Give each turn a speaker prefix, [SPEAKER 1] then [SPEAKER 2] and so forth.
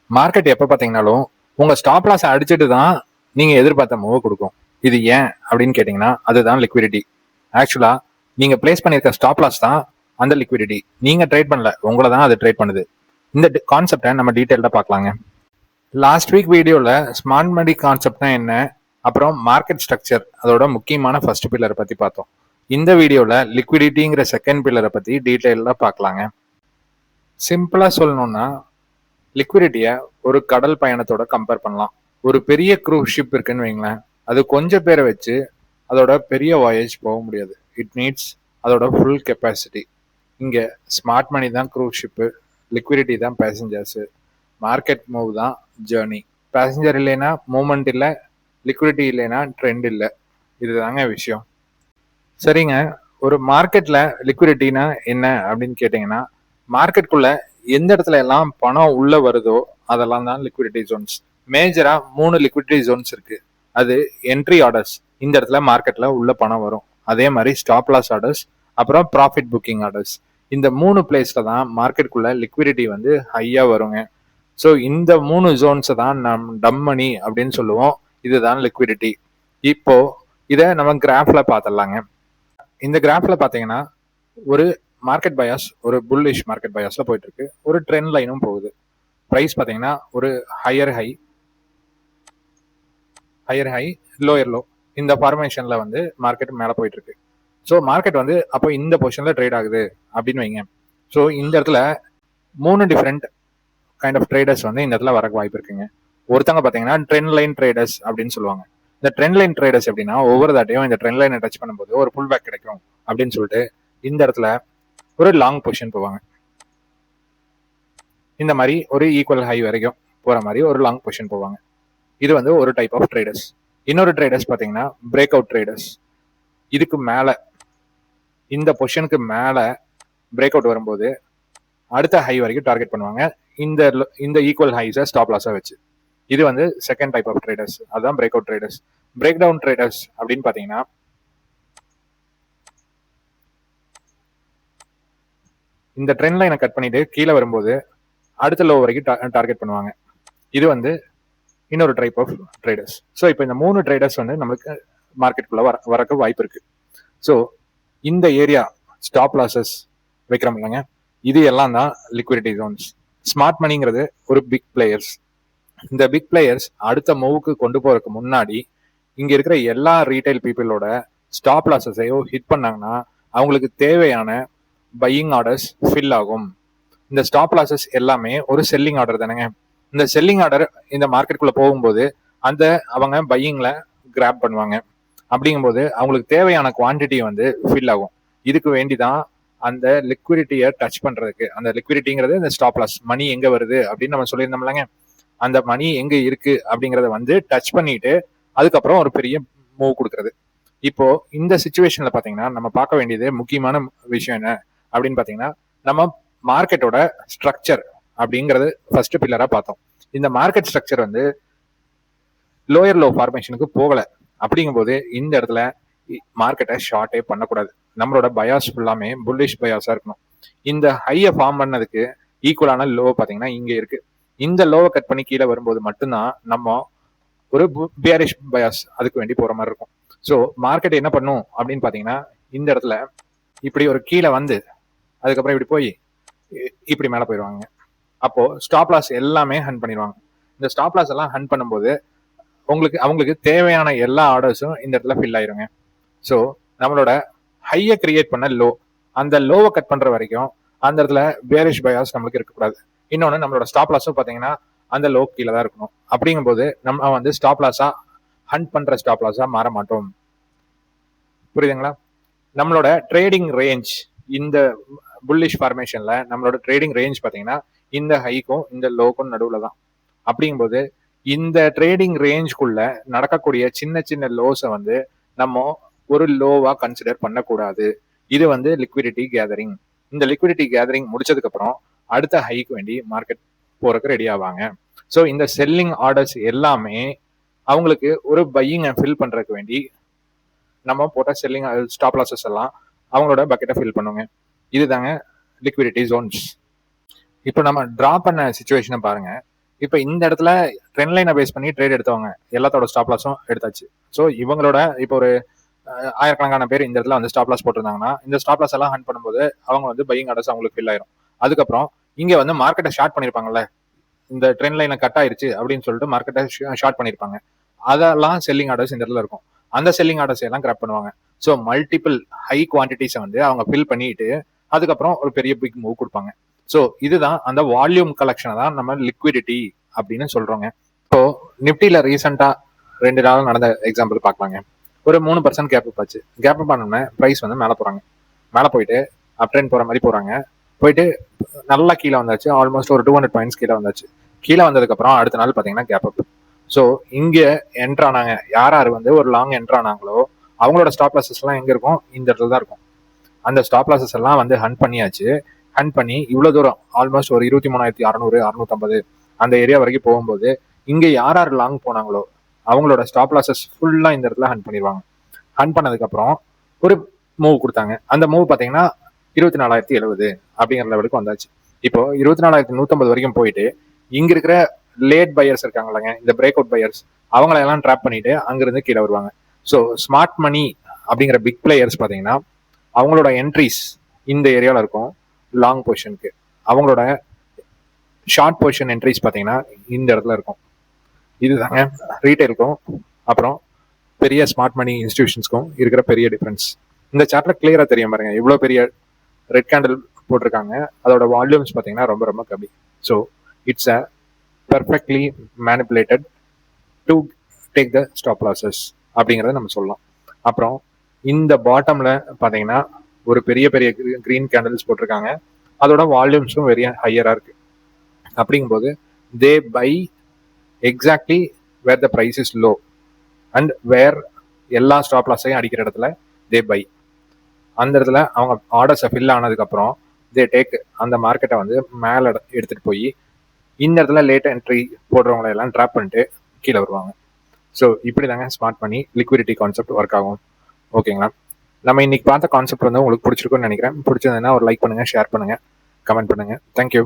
[SPEAKER 1] Market எப்போ பார்த்தீங்கன்னாலும் உங்கள் stop loss அடிச்சுட்டு தான் நீங்கள் எதிர்பார்த்த மூவ் கொடுக்கும். இது ஏன் அப்படின்னு கேட்டிங்கன்னா அதுதான் லிக்விடிட்டி. ஆக்சுவலாக நீங்கள் பிளேஸ் பண்ணியிருக்க ஸ்டாப் லாஸ் தான் அந்த லிக்விடிட்டி. நீங்கள் ட்ரேட் பண்ணல, உங்களை தான் அது ட்ரேட் பண்ணுது. இந்த கான்செப்டை நம்ம டீட்டெயில்டாக பார்க்கலாங்க. லாஸ்ட் வீக் வீடியோவில் ஸ்மார்ட் மணி கான்செப்ட்னா என்ன, அப்புறம் மார்க்கெட் ஸ்ட்ரக்சர் அதோட முக்கியமான ஃபர்ஸ்ட் பில்லரை பற்றி பார்த்தோம். இந்த வீடியோவில் லிக்விடிட்டிங்கிற செகண்ட் பில்லரை பற்றி டீட்டெயிலாக பார்க்கலாங்க. சிம்பிளாக சொல்லணும்னா லிக்விடிட்டியை ஒரு கடல் பயணத்தோட கம்பேர் பண்ணலாம். ஒரு பெரிய க்ரூஸ் ஷிப் இருக்குன்னு வைங்களேன், அது கொஞ்சம் பேரை வச்சு அதோட பெரிய வாயேஜ் போக முடியாது. இட் நீட்ஸ் அதோட ஃபுல் கெப்பாசிட்டி. இங்கே ஸ்மார்ட் மணி தான் க்ரூஸ் ஷிப்பு, லிக்விடிட்டி தான் பேசஞ்சர்ஸு, மார்க்கெட் மூவ் தான் ஜேர்னி. பேசஞ்சர் இல்லைன்னா மூமெண்ட் இல்லை, லிக்விடிட்டி இல்லைன்னா ட்ரெண்ட் இல்லை. இதுதாங்க விஷயம். சரிங்க, ஒரு மார்க்கெட்டில் லிக்விடிட்டினா என்ன அப்படின்னு கேட்டிங்கன்னா, மார்க்கெட்டுக்குள்ள எந்த இடத்துல எல்லாம் பணம் உள்ள வருதோ அதெல்லாம் தான் லிக்விடிட்டி ஜோன்ஸ். மேஜரா 3 லிக்விடிட்டி ஜோன்ஸ் இருக்கு. அது என்ட்ரி ஆர்டர்ஸ், இந்த இடத்துல மார்க்கெட்ல உள்ள பணம் வரும். அதே மாதிரி ஸ்டாப் லாஸ் ஆர்டர்ஸ், அப்புறம் ப்ராஃபிட் புக்கிங் ஆர்டர்ஸ். இந்த 3 பிளேஸ்ல தான் மார்க்கெட்டுக்குள்ள லிக்விடிட்டி வந்து ஹையா வருங்க. ஸோ இந்த 3 ஜோன்ஸை தான் டம் மணி அப்படின்னு சொல்லுவோம். இதுதான் லிக்விடிட்டி. இப்போ இதை நம்ம கிராஃப்ல பார்த்துடலாங்க. இந்த கிராஃப்ல பார்த்தீங்கன்னா ஒரு மார்க்கெட் பயாஸ், ஒரு புல்லிஷ் மார்க்கெட் பயாஸ்ல போயிட்டு இருக்கு. ஒரு ட்ரெண்ட் லைனும் போகுது. பிரைஸ் பார்த்தீங்கன்னா ஒரு ஹையர் ஹை, லோயர் லோ, இந்த ஃபார்மேஷன்ல வந்து மார்க்கெட் மேலே போயிட்டு இருக்கு. ஸோ மார்க்கெட் வந்து அப்போ இந்த பொசிஷன்ல ட்ரேட் ஆகுது அப்படின்னு வைங்க. ஸோ இந்த இடத்துல 3 டிஃப்ரெண்ட் கைண்ட் ஆஃப் ட்ரேடர்ஸ் வந்து இந்த இடத்துல வரக்கு வாய்ப்பு இருக்குங்க. ஒருத்தவங்க பார்த்தீங்கன்னா ட்ரெண்ட் லைன் ட்ரேடர்ஸ் அப்படின்னு சொல்லுவாங்க. இந்த ட்ரெண்ட் லைன் ட்ரேடர்ஸ் எப்படின்னா, ஒவ்வொரு தாட்டையும் இந்த ட்ரெண்ட் லைனை டச் பண்ணும்போது ஒரு புல் பேக் கிடைக்கும் அப்படின்னு சொல்லிட்டு இந்த இடத்துல ஒரு லாங் பொசிஷன் போவாங்க. இந்த மாதிரி ஒரு ஈக்குவல் ஹை வரைக்கும் போற மாதிரி ஒரு லாங் பொசிஷன் போவாங்க. இது வந்து ஒரு டைப் ஆஃப் ட்ரேடர்ஸ். இன்னொரு ட்ரேடர்ஸ் பார்த்தீங்கன்னா பிரேக் அவுட் ட்ரேடர்ஸ். இதுக்கு மேலே, இந்த பொசிஷனுக்கு மேலே பிரேக் அவுட் வரும்போது அடுத்த ஹை வரைக்கும் டார்கெட் பண்ணுவாங்க, இந்த ஈக்குவல் ஹைஸை ஸ்டாப் லாஸாக வச்சு. இது வந்து செகண்ட் டைப் ஆஃப் ட்ரேடர்ஸ், அதுதான் break out traders. Break down traders அப்படின்னு பார்த்தீங்கன்னா இந்த ட்ரெண்ட் லைனை கட் பண்ணிட்டு கீழே வரும்போது அடுத்த லோ வரைக்கும் டார்கெட் பண்ணுவாங்க. இது வந்து இன்னொரு டைப் ஆஃப் ட்ரேடர்ஸ். ஸோ இப்போ இந்த 3 ட்ரேடர்ஸ் வந்து நம்மளுக்கு மார்க்கெட்டுக்குள்ள வரக்கு வாய்ப்பு இருக்கு. ஸோ இந்த ஏரியா ஸ்டாப் லாசஸ் வைக்கிறோம் இல்லைங்க, இது எல்லாம் தான் லிக்விடிட்டி ஜோன்ஸ். ஸ்மார்ட் மணிங்கிறது ஒரு பிக் பிளேயர்ஸ். இந்த பிக் பிளேயர்ஸ் அடுத்த மூவுக்கு கொண்டு போறதுக்கு முன்னாடி இங்க இருக்கிற எல்லா ரீட்டைல் பீப்புளோட ஸ்டாப் லாசஸையோ ஹிட் பண்ணாங்கன்னா அவங்களுக்கு தேவையான பையிங் ஆர்டர்ஸ் ஃபில் ஆகும். இந்த ஸ்டாப் லாசஸ் எல்லாமே ஒரு செல்லிங் ஆர்டர் தானேங்க. இந்த செல்லிங் ஆர்டர் இந்த மார்க்கெட்டுக்குள்ள போகும்போது அவங்க பையிங்ல கிராப் பண்ணுவாங்க. அப்படிங்கும்போது அவங்களுக்கு தேவையான குவான்டிட்டி வந்து ஃபில் ஆகும். இதுக்கு வேண்டிதான் அந்த லிக்விடிட்டியை டச் பண்றதுக்கு, அந்த லிக்விடிட்டிங்கிறது இந்த ஸ்டாப் லாஸ் மணி எங்க வருது அப்படின்னு நம்ம சொல்லியிருந்தோம்லங்க, அந்த மணி எங்க இருக்கு அப்படிங்கறத வந்து டச் பண்ணிட்டு அதுக்கப்புறம் ஒரு பெரிய மூவ் கொடுக்கறது. இப்போ இந்த சிச்சுவேஷன்ல பாத்தீங்கன்னா நம்ம பார்க்க வேண்டியது முக்கியமான விஷயம் என்ன அப்படின்னு பாத்தீங்கன்னா, நம்ம மார்க்கெட்டோட ஸ்ட்ரக்சர் அப்படிங்கிறது ஃபர்ஸ்ட் பில்லரா பார்த்தோம். இந்த மார்க்கெட் ஸ்ட்ரக்சர் வந்து லோயர் லோ ஃபார்மேஷனுக்கு போகல. அப்படிங்கும்போது இந்த இடத்துல மார்க்கெட்டை ஷார்ட்டே பண்ணக்கூடாது. நம்மளோட பயாஸ் ஃபுல்லாமே புல்லிஷ் பயாஸா இருக்கணும். இந்த ஹையை ஃபார்ம் பண்ணதுக்கு ஈக்குவலான லோ பார்த்தீங்கன்னா இங்க இருக்கு. இந்த லோவை கட் பண்ணி கீழே வரும்போது மட்டும்தான் நம்ம ஒரு பியரிஷ் பயாஸ் அதுக்கு வேண்டி போற மாதிரி இருக்கும். ஸோ மார்க்கெட் என்ன பண்ணும் அப்படின்னு பாத்தீங்கன்னா, இந்த இடத்துல இப்படி ஒரு கீழே வந்து அதுக்கப்புறம் இப்படி போய் இப்படி மேலே போயிடுவாங்க. அப்போ ஸ்டாப் லாஸ் எல்லாமே ஹண்ட் பண்ணிடுவாங்க. இந்த ஸ்டாப் லாஸ் எல்லாம் ஹண்ட் பண்ணும்போது அவங்களுக்கு தேவையான எல்லா ஆர்டர்ஸும் இந்த இடத்துல ஃபில் ஆயிருங்க. ஸோ நம்மளோட ஹையை கிரியேட் பண்ண லோ, அந்த லோவை கட் பண்ற வரைக்கும் அந்த இடத்துல பேரிஷ் பயாஸ் நம்மளுக்கு இருக்கக்கூடாது. இன்னொன்று நம்மளோட ஸ்டாப் லாஸும் பார்த்தீங்கன்னா அந்த லோ கீழே தான் இருக்கணும். அப்படிங்கும்போது நம்ம வந்து ஸ்டாப் லாஸா ஹண்ட் பண்ற ஸ்டாப் லாஸா மாற மாட்டோம். புரியுதுங்களா? நம்மளோட ட்ரேடிங் ரேஞ்ச் இந்த புல்லிஷ் ஃபார்மேஷன்ல நம்மளோட ட்ரேடிங் ரேஞ்ச் பார்த்தீங்கன்னா இந்த ஹைக்கும் இந்த லோக்கும் நடுவில் தான். அப்படிங்கும்போது இந்த ட்ரேடிங் ரேஞ்சுக்குள்ள நடக்கக்கூடிய சின்ன சின்ன லோஸை வந்து நம்ம ஒரு லோவா கன்சிடர் பண்ணக்கூடாது. இது வந்து லிக்விடிட்டி கேதரிங். இந்த லிக்விடிட்டி கேதரிங் முடிச்சதுக்கு அப்புறம் அடுத்த ஹைக்கு வேண்டி மார்க்கெட் போறதுக்கு ரெடி ஆவாங்க. ஸோ இந்த செல்லிங் ஆர்டர்ஸ் எல்லாமே அவங்களுக்கு ஒரு பையிங்கை ஃபில் பண்றதுக்கு வேண்டி நம்ம போட்ட செல்லிங் ஸ்டாப் லாஸஸ் எல்லாம் அவங்களோட பக்கெட்டை ஃபில் பண்ணுவாங்க. இதுதாங்க லிக்விடிட்டி ஜோன்ஸ். இப்போ நம்ம டிரா பண்ண சிச்சுவேஷனை பாருங்க. இப்போ இந்த இடத்துல ட்ரெண்ட் லைனை பேஸ் பண்ணி ட்ரேட் எடுத்தவங்க எல்லாத்தோட ஸ்டாப் லாஸும் எடுத்தாச்சு. ஸோ இவங்களோட இப்போ ஒரு ஆயிரக்கணக்கான பேர் இந்த இடத்துல வந்து ஸ்டாப் லாஸ் போட்டிருந்தாங்கன்னா இந்த ஸ்டாப் லாஸ் எல்லாம் ஹண்ட் பண்ணும்போது அவங்க வந்து பையிங் ஆர்டர்ஸ் அவங்களுக்கு ஃபில் ஆயிரும். அதுக்கப்புறம் இங்க வந்து மார்க்கெட்டை ஷார்ட் பண்ணிருப்பாங்கல்ல, இந்த ட்ரெண்ட் லைனை கட் ஆயிருச்சு அப்படின்னு சொல்லிட்டு மார்க்கெட்டை ஷார்ட் பண்ணிருப்பாங்க. அதெல்லாம் செல்லிங் ஆர்டர்ஸ் இந்த இடத்துல இருக்கும். அந்த செல்லிங் ஆர்டர்ஸ் எல்லாம் கிராப் பண்ணுவாங்க. ஸோ மல்டிபிள் ஹை குவான்டிட்டிஸை வந்து அவங்க ஃபில் பண்ணிட்டு அதுக்கப்புறம் ஒரு பெரிய பிக் மூவ் கொடுப்பாங்க. ஸோ இதுதான் அந்த வால்யூம் கலெக்ஷனை தான் நம்ம லிக்விடிட்டி அப்படின்னு சொல்றோங்க. இப்போ நிப்டியில ரீசெண்டா 2 நாள் நடந்த எக்ஸாம்பிள் பார்க்கலாங்க. ஒரு 3% கேப் அப் ஆச்சு. கேப் அப் ஆனோடனே ப்ரைஸ் வந்து மேலே போறாங்க. மேலே போயிட்டு அப் ட்ரெண்ட் போற மாதிரி போறாங்க. போயிட்டு நல்லா கீழே வந்தாச்சு. ஆல்மோஸ்ட் ஒரு 200 பாயிண்ட்ஸ் கீழே வந்தாச்சு. கீழே வந்ததுக்கப்புறம் அடுத்த நாள் பார்த்தீங்கன்னா கேப் அப். ஸோ இங்க என்ட்ரு ஆனாங்க யார் வந்து ஒரு லாங் என்ட்ரு ஆனாங்களோ அவங்களோட ஸ்டாப் லாஸஸ் எல்லாம் எங்க இருக்கும், இந்த இடத்துல தான் இருக்கும். அந்த ஸ்டாப் லாஸஸ் எல்லாம் வந்து ஹண்ட் பண்ணியாச்சு. ஹண்ட் பண்ணி இவ்வளவு தூரம் ஆல்மோஸ்ட் ஒரு 23,600 650 அந்த ஏரியா வரைக்கும் போகும்போது இங்க யார் லாங் போனாங்களோ அவங்களோட ஸ்டாப் லாஸஸ் ஃபுல்லா இந்த இடத்துல ஹண்ட் பண்ணிடுவாங்க. ஹண்ட் பண்ணதுக்கு அப்புறம் ஒரு மூவ் கொடுத்தாங்க. அந்த மூவ் பாத்தீங்கன்னா 24,070 அப்படிங்கிற லெவலுக்கு வந்தாச்சு. இப்போ 24,150 வரைக்கும் போயிட்டு இங்க இருக்கிற லேட் பையர்ஸ் இருக்காங்க, இந்த பிரேக் அவுட் பையர்ஸ், அவங்கள எல்லாம் ட்ராப் பண்ணிட்டு அங்கிருந்து கீழே வருவாங்க. ஸோ ஸ்மார்ட் மணி அப்படிங்கிற பிக் பிளேயர்ஸ் பாத்தீங்கன்னா அவங்களோட என்ட்ரிஸ் இந்த ஏரியாவில் இருக்கும். லாங் பொசிஷனுக்கு அவங்களோட ஷார்ட் பொசிஷன் என்ட்ரிஸ் பார்த்தீங்கன்னா இந்த இடத்துல இருக்கும். இதுதாங்க ரீட்டைலுக்கும் அப்புறம் பெரிய ஸ்மார்ட் மணி இன்ஸ்டிடியூஷன்ஸ்க்கும் இருக்கிற பெரிய டிஃபரன்ஸ். இந்த சார்ட்ல கிளியரா தெரியும் பாருங்க, இவ்வளோ பெரிய ரெட் கேண்டில் போட்டிருக்காங்க. அதோட வால்யூம்ஸ் பார்த்தீங்கன்னா ரொம்ப ரொம்ப கம்மி. So it's a perfectly manipulated to take the stop losses அப்படிங்கிறத நம்ம சொல்லலாம். அப்புறம் இந்த பாட்டம்ல பார்த்தீங்கன்னா ஒரு பெரிய பெரிய கிரீன் கேண்டில்ஸ் போட்டிருக்காங்க. அதோட வால்யூம்ஸும் வெரி ஹையரா இருக்கு. அப்படிங்கும்போது they buy exactly where the price is low and where எல்லா ஸ்டாப் லாஸையும் அடிக்கிற இடத்துல தே பை. அந்த இடத்துல அவங்க ஆர்டர்ஸை ஃபில் ஆனதுக்கப்புறம் தே டேக் அந்த மார்க்கெட்டை வந்து மேலே எடுத்துட்டு போய் இந்த இடத்துல லேட் என்ட்ரி போடுறவங்களை எல்லாம் ட்ராப் பண்ணிட்டு கீழே வருவாங்க. ஸோ இப்படி தாங்க ஸ்மார்ட் பண்ணி லிக்விடிட்டி கான்செப்ட் ஒர்க் ஆகும். ஓகேங்களா? நம்ம இன்னைக்கு பார்த்த கான்செப்ட் வந்து உங்களுக்கு பிடிச்சிருக்குன்னு நினைக்கிறேன். பிடிச்சதுன்னா ஒரு லைக் பண்ணுங்க, ஷேர் பண்ணுங்க, கமெண்ட் பண்ணுங்க. தேங்க்யூ.